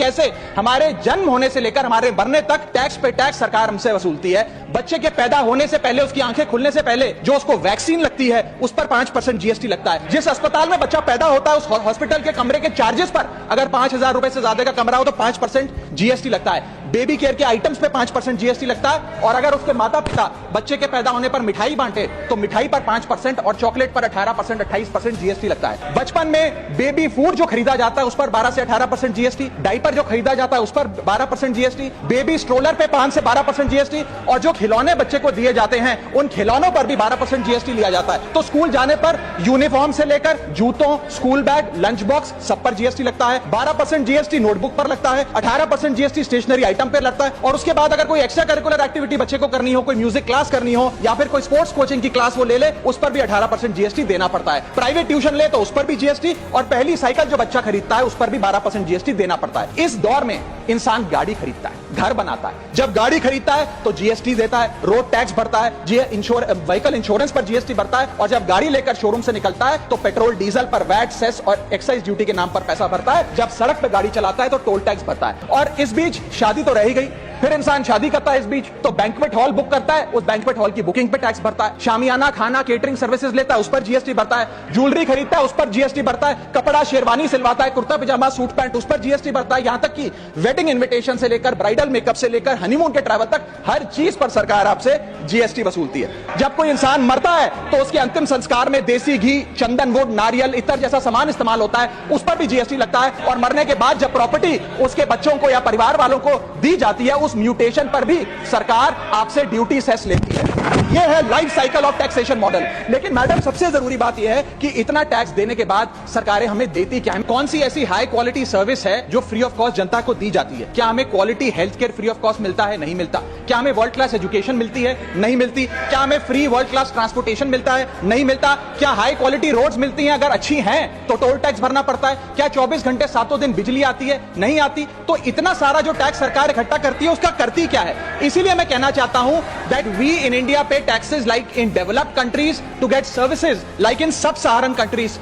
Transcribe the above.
कैसे हमारे जन्म होने से लेकर हमारे मरने तक टैक्स पे टैक्स सरकार हमसे वसूलती है। बच्चे के पैदा होने से पहले, उसकी आंखें खुलने से पहले जो उसको वैक्सीन लगती है उस पर 5% जीएसटी लगता है। जिस अस्पताल में बच्चा पैदा होता है उस हॉस्पिटल के कमरे के चार्जेस पर अगर 5,000 रुपए से ज्यादा का कमरा हो तो 5% जीएसटी लगता है। बेबी केयर के आइटम्स पे 5% जीएसटी लगता है। और अगर उसके माता पिता बच्चे के पैदा होने पर मिठाई बांटे तो मिठाई पर 5% और चॉकलेट पर 18%, 28% जीएसटी लगता है। बचपन में बेबी फूड जो खरीदा जाता है उस पर 12 से 18% जीएसटी, डायपर जो खरीदा जाता है उस पर 12% जीएसटी, बेबी स्ट्रोलर पे 5 से 12% जीएसटी, और जो खिलौने बच्चे को दिए जाते हैं उन खिलौनों पर भी 12% जीएसटी लिया जाता है। तो स्कूल जाने पर यूनिफॉर्म से लेकर जूतों, स्कूल बैग, लंच बॉक्स सब पर जीएसटी लगता है। 12% जीएसटी नोटबुक पर लगता है, 18% जीएसटी स्टेशनरी आइटम पर लगता है। और उसके बाद अगर कोई एक्स्ट्रा करिकुलर एक्टिविटी बच्चे को करनी हो, कोई म्यूजिक क्लास करनी हो या फिर कोई स्पोर्ट्स कोचिंग की क्लास वो ले ले, उस पर भी 18% जीएसटी देना पड़ता है। प्राइवेट ट्यूशन ले तो उस पर भी जीएसटी, और पहली साइकिल जो बच्चा खरीदता है उस पर भी 12% जीएसटी देना पड़ता है। इस दौर में इंसान गाड़ी खरीदता है, घर बनाता है, जब गाड़ी खरीदता है तो जीएसटी देता है, रोड टैक्स भरता है, व्हीकल इंश्योरेंस पर जीएसटी भरता है, और जब गाड़ी लेकर शोरूम से निकलता है तो पेट्रोल डीजल पर वैट, सेस और एक्साइज ड्यूटी के नाम पर पैसा भरता है। जब सड़क पर गाड़ी चलाता है तो टोल टैक्स भरता है। और इस बीच शादी तो रह ही गई, फिर इंसान शादी करता है, इस बीच तो बैंक्वेट हॉल बुक करता है, उस बैंक्वेट हॉल की बुकिंग पे टैक्स भरता है। शामियाना, खाना, केटरिंग सर्विसेज लेता है, उस पर जीएसटी भरता है। ज्वेलरी खरीदता है, उस पर जीएसटी भरता है। कपड़ा, शेरवानी सिलवाता है, कुर्ता पजामा, सूट पैंट, उस पर जीएसटी भरता है। यहां तक कि वेडिंग इन्विटेशन से लेकर ब्राइडल मेकअप से लेकर हनीमून के ट्रैवल तक हर चीज पर सरकार आपसे जीएसटी वसूलती है। जब कोई इंसान मरता है तो उसके अंतिम संस्कार में देसी घी, चंदन वुड, नारियल, इत्र जैसा सामान इस्तेमाल होता है, उस पर भी जीएसटी लगता है। और मरने के बाद जब प्रॉपर्टी उसके बच्चों को या परिवार वालों को दी जाती है, उस म्यूटेशन पर सरकार आपसे ड्यूटी सेस लेती है। यह है life cycle of taxation model. लेकिन मैडम, सबसे जरूरी बात यह है कि इतना टैक्स देने के बाद सरकारें हमें देती क्या है? कौन सी ऐसी हाई क्वालिटी सर्विस है जो फ्री ऑफ कॉस्ट जनता को दी जाती है? क्या हमें quality health care free of cost मिलता है? नहीं मिलता। क्या हमें वर्ल्ड क्लास एजुकेशन मिलती है? नहीं मिलती। क्या हमें फ्री वर्ल्ड क्लास ट्रांसपोर्टेशन मिलता है? नहीं मिलता। क्या हाई क्वालिटी रोड्स मिलती हैं? अगर अच्छी हैं तो टोल टैक्स भरना पड़ता है। क्या 24 घंटे 7 दिन बिजली आती है? नहीं आती। तो इतना सारा जो टैक्स सरकार इकट्ठा करती है उसका करती क्या है? इसीलिए मैं कहना चाहता हूं that we in India pay taxes like in developed countries to get services like in sub Saharan countries.